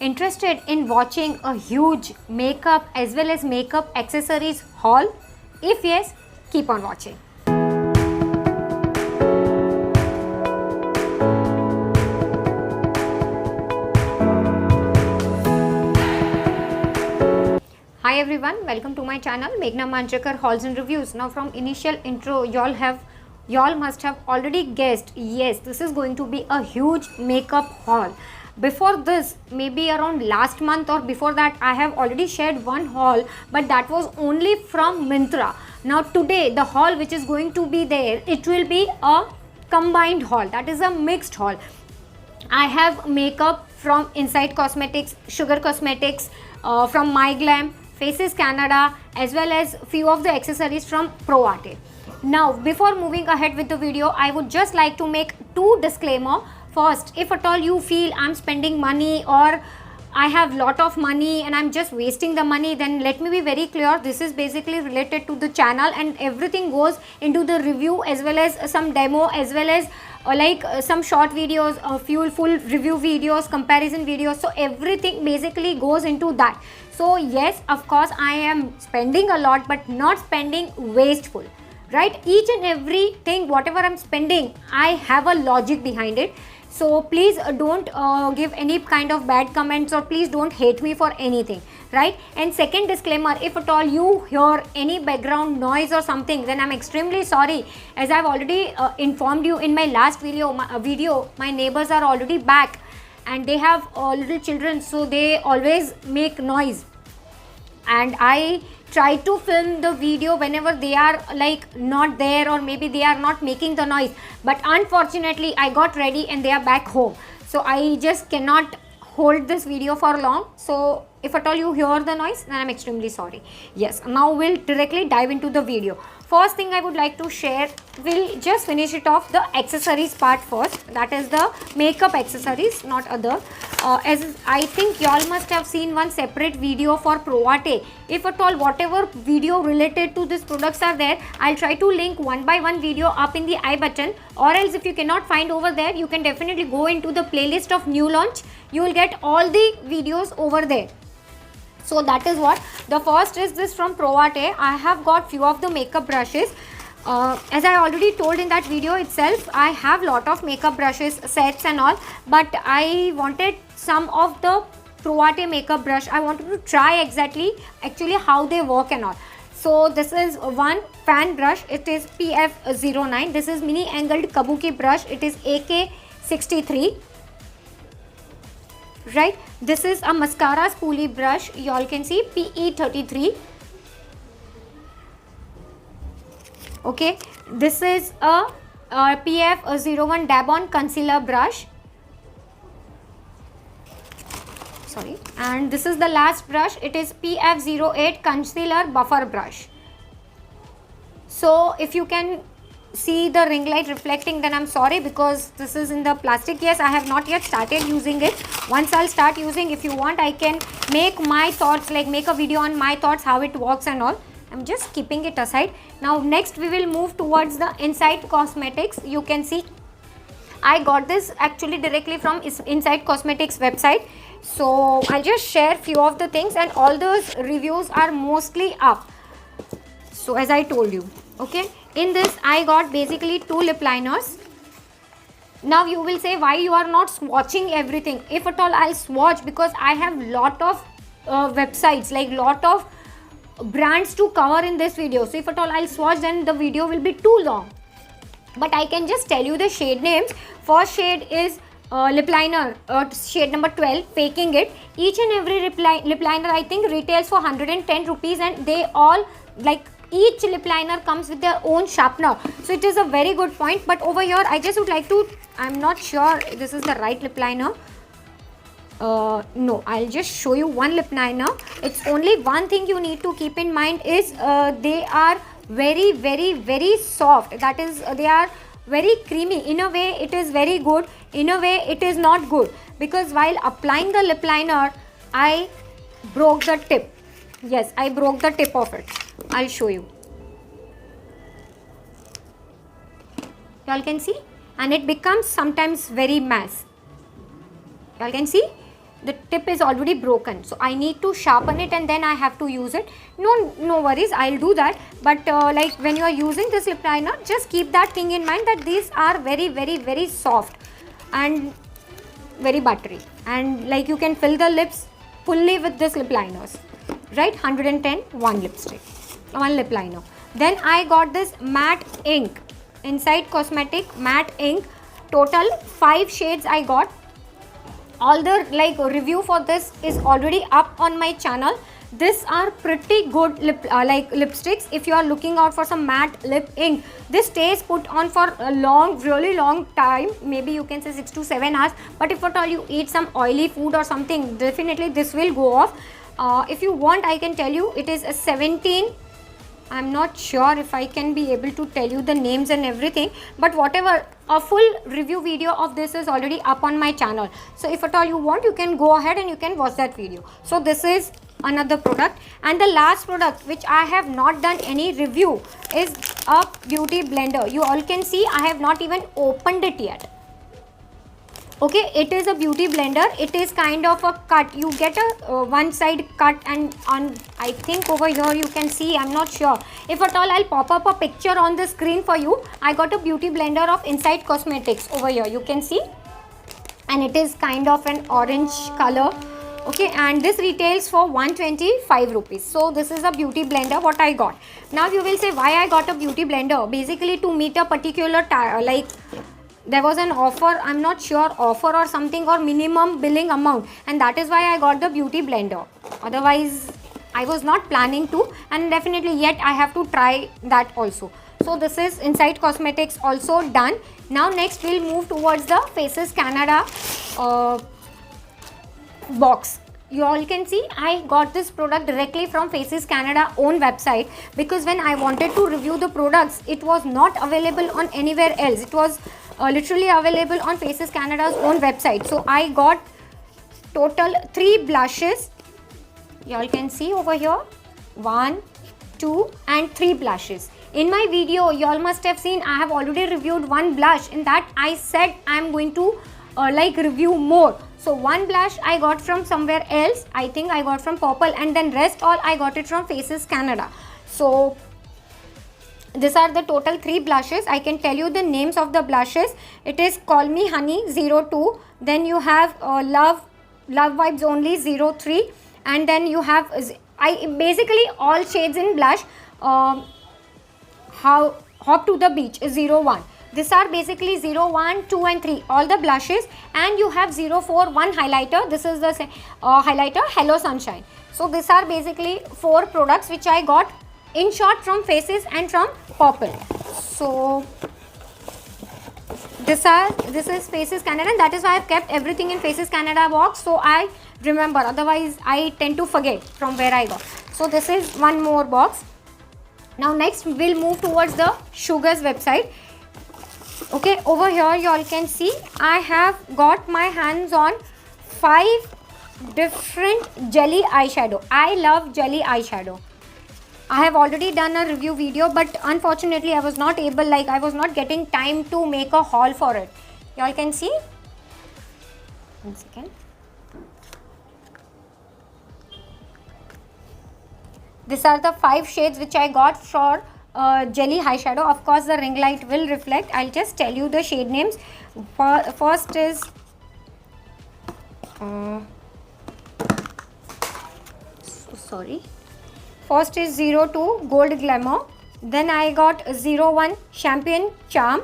Interested in watching a huge makeup as well as makeup accessories haul? If yes, keep on watching. Hi everyone, welcome to my channel Meghna Manjrekar Hauls and Reviews. Now from initial intro, y'all must have already guessed, yes, this is going to be a huge makeup haul. Before this, maybe around last month or before that, I have already shared one haul, but that was only from Myntra. Now today, the haul which is going to be there, it will be a combined haul, that is a mixed haul. I have makeup from Insight Cosmetics, Sugar Cosmetics, from MyGlam, Faces Canada, as well as few of the accessories from ProArte. Now, before moving ahead with the video, I would just like to make two disclaimer. First, if at all you feel I'm spending money or I have lot of money and I'm just wasting the money, then let me be very clear, this is basically related to the channel and everything goes into the review as well as some demo as well as some short videos, a few full review videos, comparison videos. So everything basically goes into that. So yes, of course I am spending a lot, but not spending wasteful, right? Each and everything whatever I'm spending, I have a logic behind it. So please don't give any kind of bad comments, or please don't hate me for anything, right? And second disclaimer, if at all you hear any background noise or something, then I'm extremely sorry. As I've already informed you in my last video, my neighbors are already back and they have little children, so they always make noise. And I try to film the video whenever they are like not there, or maybe they are not making the noise, but unfortunately I got ready and they are back home, so I just cannot hold this video for long. So if at all you hear the noise, then I'm extremely sorry. Yes, now we'll directly dive into the video. First thing I would like to share, we'll just finish it off the accessories part first, that is the makeup accessories, not other. As I think y'all must have seen one separate video for ProArte. If at all whatever video related to these products are there, I'll try to link one by one video up in the I button, or else if you cannot find over there, you can definitely go into the playlist of new launch. You will get all the videos over there. So that is what. The first is this from ProArte. I have got few of the makeup brushes. As I already told in that video itself, I have lot of makeup brushes, sets and all, but I wanted some of the ProArte makeup brush. I wanted to try actually how they work and all. So this is one fan brush. It is PF09. This is mini angled kabuki brush. It is AK63. Right, this is a mascara spoolie brush, you all can see, PE33. Okay, this is a PF01 dab on concealer brush, sorry, and this is the last brush. It is PF08 concealer buffer brush. So if you can see the ring light reflecting, then I'm sorry, because this is in the plastic. Yes, I have not yet started using it. Once I'll start using, if you want, I can make my thoughts, like make a video on my thoughts, how it works and all. I'm just keeping it aside. Now next we will move towards the Insight Cosmetics. You can see I got this actually directly from Insight Cosmetics website. So I'll just share few of the things, and all those reviews are mostly up. So as I told you, okay, in this I got basically two lip liners. Now you will say, why you are not swatching everything? If at all I'll swatch, because I have lot of websites, like lot of brands to cover in this video. So if at all I'll swatch, then the video will be too long. But I can just tell you the shade names. First shade is lip liner, shade number 12, Faking It. Each and every lip liner I think retails for 110 rupees, and they all, like, each lip liner comes with their own sharpener. So it is a very good point. But over here I just would like to, I'm not sure this is the right lip liner. No, I'll just show you one lip liner. It's only one thing you need to keep in mind is they are very, very, very soft. That is, they are very creamy. In a way it is very good, in a way it is not good, because while applying the lip liner I broke the tip. Yes, I broke the tip of it. I'll show you. Y'all can see, and it becomes sometimes very mass. Y'all can see, the tip is already broken, so I need to sharpen it and then I have to use it. No worries, I'll do that. But like when you are using this lip liner, just keep that thing in mind that these are very soft and very buttery, and like you can fill the lips fully with this lip liners, right? 110 one lip liner. Then I got this matte ink, Inside Cosmetic matte ink. Total 5 shades I got. All the like review for this is already up on my channel. These are pretty good lipsticks. If you are looking out for some matte lip ink, this stays put on for a really long time. Maybe you can say 6 to 7 hours. But if at all you eat some oily food or something, definitely this will go off. If you want, I can tell you it is a 17. I'm not sure if I can be able to tell you the names and everything, but whatever, a full review video of this is already up on my channel. So if at all you want, you can go ahead and you can watch that video. So this is another product, and the last product which I have not done any review is a beauty blender. You all can see I have not even opened it yet. Okay, it is a beauty blender. It is kind of a cut. You get a one side cut, and on I think over here you can see, I'm not sure. If at all, I'll pop up a picture on the screen for you. I got a beauty blender of Inside Cosmetics over here. You can see, and it is kind of an orange color. Okay, and this retails for 125 rupees. So this is a beauty blender what I got. Now you will say why I got a beauty blender. Basically to meet a particular there was an offer, I'm not sure, offer or something, or minimum billing amount, and that is why I got the beauty blender. Otherwise I was not planning to, and definitely yet I have to try that also. So this is Inside Cosmetics also done. Now next we'll move towards the Faces Canada box. You all can see I got this product directly from Faces Canada own website, because when I wanted to review the products, it was not available on anywhere else. It was literally available on Faces Canada's own website. So I got total 3 blushes. You all can see over here 1, 2 and 3 blushes. In my video you all must have seen I have already reviewed one blush. In that I said I am going to review more. So one blush I got from somewhere else. I think I got from Purple, and then rest all I got it from Faces Canada. So these are the total 3 blushes. I can tell you the names of the blushes. It is Call Me Honey 02. Then you have Love Vibes Only 03. And then you have basically all shades in blush. Hop to the Beach is 01. These are basically 01, 2 and 3, all the blushes. And you have 04, one highlighter. This is the highlighter Hello Sunshine. So these are basically 4 products which I got in short from Faces and from Purple. So this is Faces Canada, and that is why I've kept everything in Faces Canada box, so I remember. Otherwise I tend to forget from where I got. So this is one more box. Now next we'll move towards the Sugar's website. Okay, over here you all can see I have got my hands on 5 different jelly eyeshadow. I love jelly eyeshadow. I have already done a review video, but unfortunately I was not able, I was not getting time to make a haul for it. You all can see. 1 second. These are the 5 shades which I got for jelly eyeshadow. Of course the ring light will reflect. I'll just tell you the shade names. First is First is 02 Gold Glamour. Then I got 01 Champagne Charm.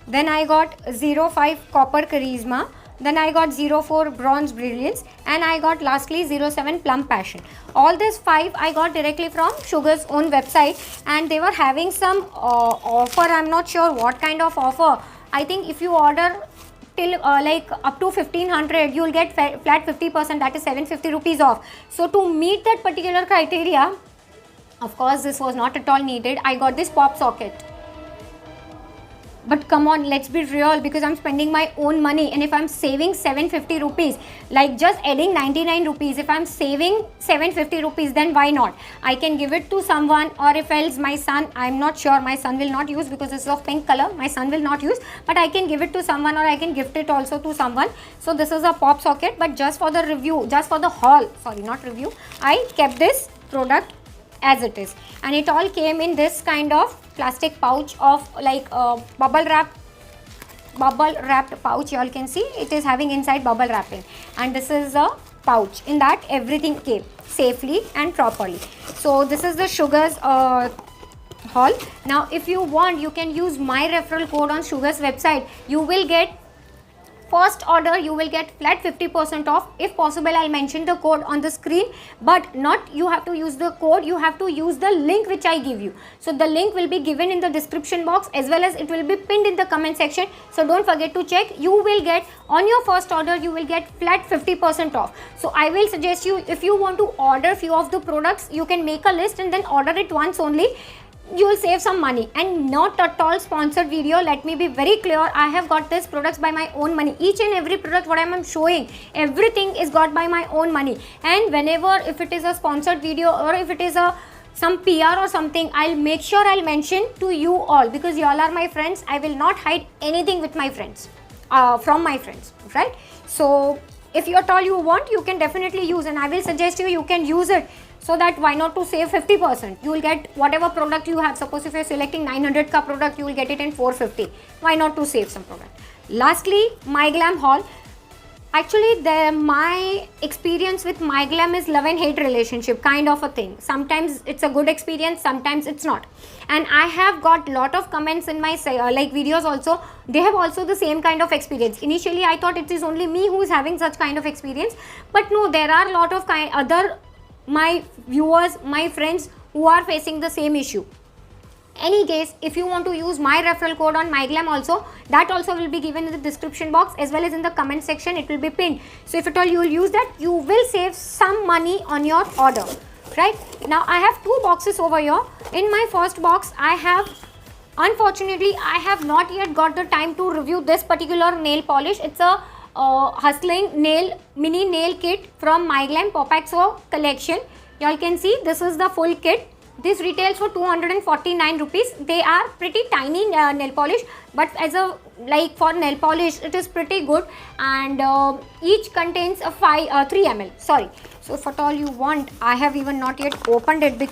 Then I got 05 Copper Charisma. Then I got 04 Bronze Brilliance, and I got lastly 07 Plum Passion. All these 5 I got directly from Sugar's own website, and they were having some offer. I'm not sure what kind of offer. I think if you order till up to 1500, you will get flat 50%, that is 750 rupees off. So to meet that particular criteria, of course this was not at all needed. I got this pop socket. But come on, let's be real, because I'm spending my own money, and if I'm saving 750 rupees, like just adding 99 rupees, if I'm saving 750 rupees, then why not? I can give it to someone, or if else my son, I'm not sure, my son will not use because this is of pink color, my son will not use, but I can give it to someone, or I can gift it also to someone. So this is a pop socket, but just for the review, just for the haul, sorry, not review, I kept this product as it is, and it all came in this kind of plastic pouch of like bubble wrapped pouch. You all can see it is having inside bubble wrapping, and this is a pouch in that everything came safely and properly. So this is the Sugars haul. Now if you want, you can use my referral code on Sugars website. You will get first order, you will get flat 50% off. If possible, I'll mention the code on the screen, but not you have to use the code, you have to use the link which I give you. So the link will be given in the description box, as well as it will be pinned in the comment section. So don't forget to check. You will get, on your first order, you will get flat 50% off. So I will suggest you, if you want to order few of the products, you can make a list and then order it once only. You will save some money, and not at all sponsored video. Let me be very clear, I have got these products by my own money. Each and every product what I am showing, everything is got by my own money. And whenever, if it is a sponsored video, or if it is a some PR or something, I'll make sure I'll mention to you all, because you all are my friends. I will not hide anything with my friends, from my friends, right? So if you at all you want, you can definitely use, and I will suggest you can use it. So that why not to save 50%? You will get whatever product you have. Suppose if you are selecting 900 ka product, you will get it in 450. Why not to save some product? Lastly, MyGlam haul. Actually, my experience with MyGlam is love and hate relationship kind of a thing. Sometimes it's a good experience, sometimes it's not. And I have got lot of comments in my like videos also. They have also the same kind of experience. Initially, I thought it is only me who is having such kind of experience, but no, there are a lot of other my viewers, my friends who are facing the same issue. Any case, if you want to use my referral code on MyGlam also, that also will be given in the description box, as well as in the comment section, it will be pinned. So if at all you will use that, you will save some money on your order, right? Now I have two boxes over here. In my first box, I have, unfortunately, I have not yet got the time to review this particular nail polish. It's a hustling mini nail kit from MyGlam Pop-Axo collection. You all can see this is the full kit. This retails for 249 rupees. They are pretty tiny nail polish, but as a like for nail polish, it is pretty good, and each contains a 3 ml. Sorry. So if at all you want, I have even not yet opened it.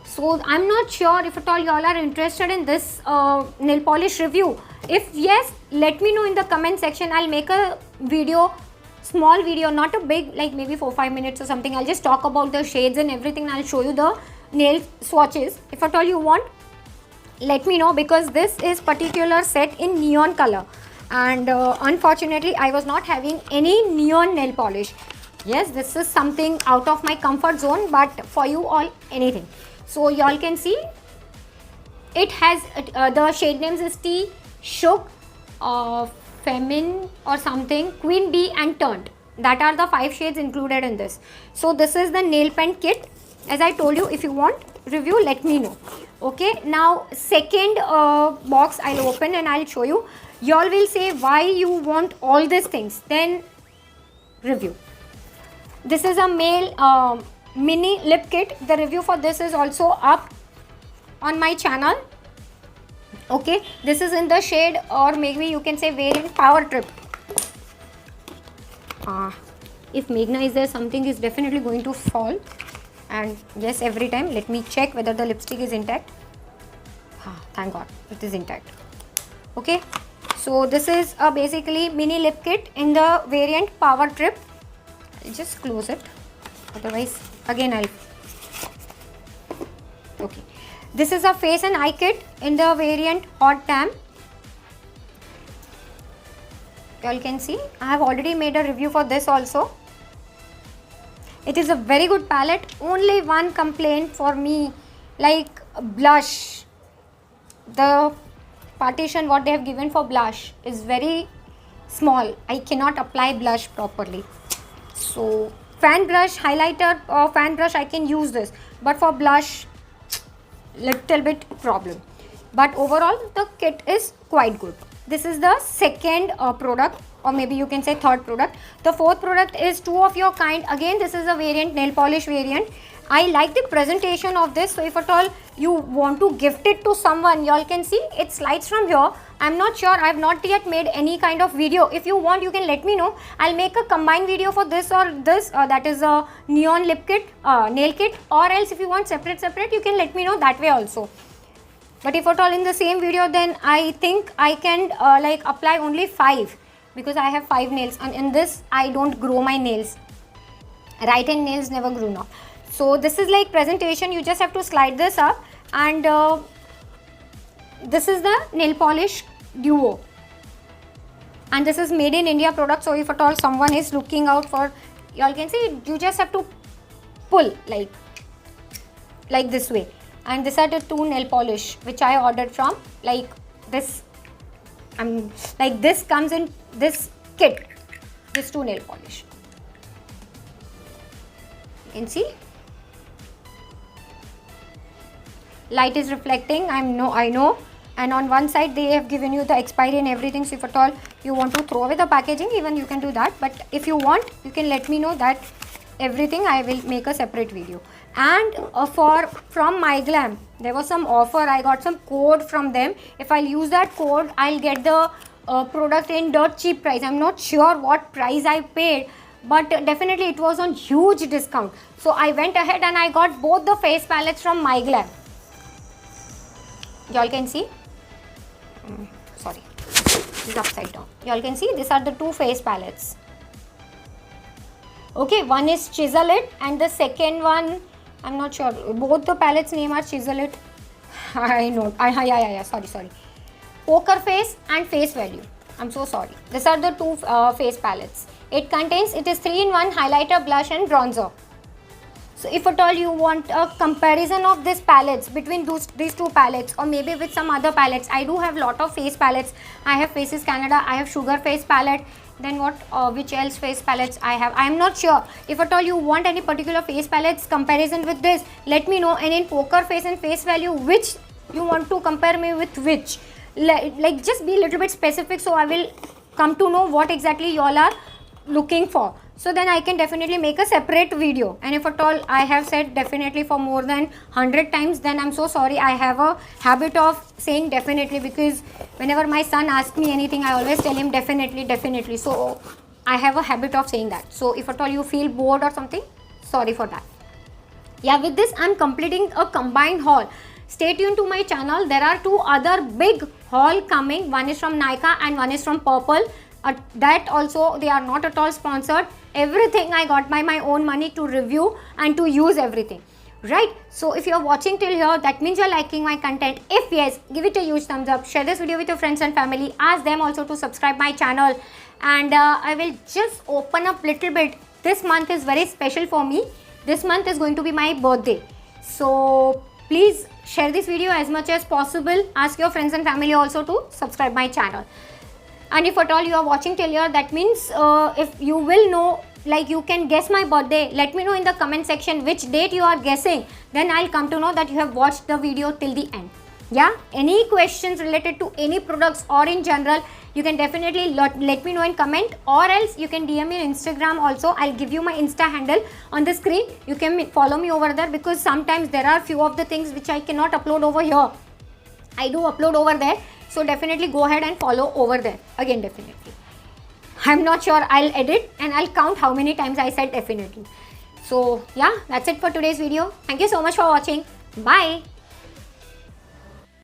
So I'm not sure if at all you all are interested in this nail polish review. If yes, let me know in the comment section. I'll make a video, small video, not a big, like maybe 4-5 minutes or something. I'll just talk about the shades and everything, and I'll show you the nail swatches. If at all you want, let me know, because this is particular set in neon color, and unfortunately I was not having any neon nail polish. Yes, this is something out of my comfort zone, but for you all, anything. So you all can see it has the shade names is Tea, Shook, Femin or something, Queen Bee and Turned. That are the 5 shades included in this. So this is the nail pen kit. As I told you, if you want review, let me know. Okay, now second box I'll open and I'll show you. Y'all will say why you want all these things, then review. This is a male mini lip kit. The review for this is also up on my channel. Okay, this is in the shade, or maybe you can say variant Power Trip. If Meghna is there, something is definitely going to fall. And yes, every time, let me check whether the lipstick is intact. Thank God, it is intact. Okay, so this is a basically mini lip kit in the variant Power Trip. I'll just close it, otherwise again I'll. Okay. This is a face and eye kit in the variant Hot Damn. You all can see, I have already made a review for this also. It is a very good palette. Only one complaint for me, like blush. The partition what they have given for blush is very small. I cannot apply blush properly. So fan brush, highlighter or fan brush, I can use this. But for blush, little bit problem. but overall the kit is quite good. This is the second product, or maybe you can say third product. The fourth product is Two of Your Kind. Again, this is a variant, nail polish variant. I like the presentation of this, so if at all you want to gift it to someone, y'all can see it slides from here. I'm not sure, I have not yet made any kind of video. If you want, you can let me know. I'll make a combined video for this or this, that is a neon lip kit, nail kit, or else if you want separate, you can let me know that way also. But if at all in the same video, then I think I can like apply only 5, because I have 5 nails, and in this I don't grow my nails. Right hand nails never grown up. So this is like presentation. You just have to slide this up, and this is the nail polish duo, and this is made in India product. So if at all someone is looking out for, y'all can see, you just have to pull like this way. And these are the 2 nail polish which I ordered from, like this. Like this comes in this kit, this 2 nail polish. You can see light is reflecting. I know, and on one side they have given you the expiry and everything. So if at all you want to throw away the packaging, even you can do that. But if you want, you can let me know that. Everything I will make a separate video. And from MyGlam, there was some offer. I got some code from them. If I'll use that code, I'll get the product in dirt cheap price. I'm not sure what price I paid, but definitely it was on huge discount. So I went ahead and I got both the face palettes from MyGlam. Y'all can see. Sorry, this is upside down. Y'all can see these are the 2 face palettes. Okay, one is Chisel It, and the second one, I'm not sure. Both the palettes name are Chisel It. I know. Yeah. Sorry. Poker Face and Face Value. I'm so sorry. These are the 2 face palettes. It is 3-in-1 highlighter, blush and bronzer. So if at all you want a comparison of these palettes between these 2 palettes, or maybe with some other palettes, I do have lot of face palettes. I have Faces Canada, I have Sugar Face palette. Then what, which else face palettes I have, I am not sure. If at all you want any particular face palettes comparison with this, let me know. And in Poker Face and Face Value, which you want to compare me with which, like just be a little bit specific, so I will come to know what exactly you all are looking for. So then I can definitely make a separate video. And if at all I have said definitely for more than 100 times, then I'm so sorry. I have a habit of saying definitely, because whenever my son asks me anything, I always tell him definitely. So I have a habit of saying that. So if at all you feel bored or something, sorry for that. Yeah, with this I'm completing a combined haul. Stay tuned to my channel. There are 2 other big haul coming. One is from Nykaa and one is from Purple. That also, they are not at all sponsored. Everything I got by my own money to review and to use everything, right? So if you're watching till here, that means you're liking my content. If yes, give it a huge thumbs up. Share this video with your friends and family. Ask them also to subscribe my channel. And I will just open up little bit. This month is very special for me. This month is going to be my birthday. So please share this video as much as possible. Ask your friends and family also to subscribe my channel. And if at all you are watching till here, that means if you will know, like you can guess my birthday, let me know in the comment section which date you are guessing. Then I'll come to know that you have watched the video till the end. Yeah, any questions related to any products or in general, you can definitely let me know in comment, or else you can DM me on Instagram also. I'll give you my Insta handle on the screen. You can follow me over there, because sometimes there are few of the things which I cannot upload over here. I do upload over there. So definitely go ahead and follow over there. Again, definitely. I'm not sure, I'll edit and I'll count how many times I said definitely. So yeah, that's it for today's video. Thank you so much for watching. Bye.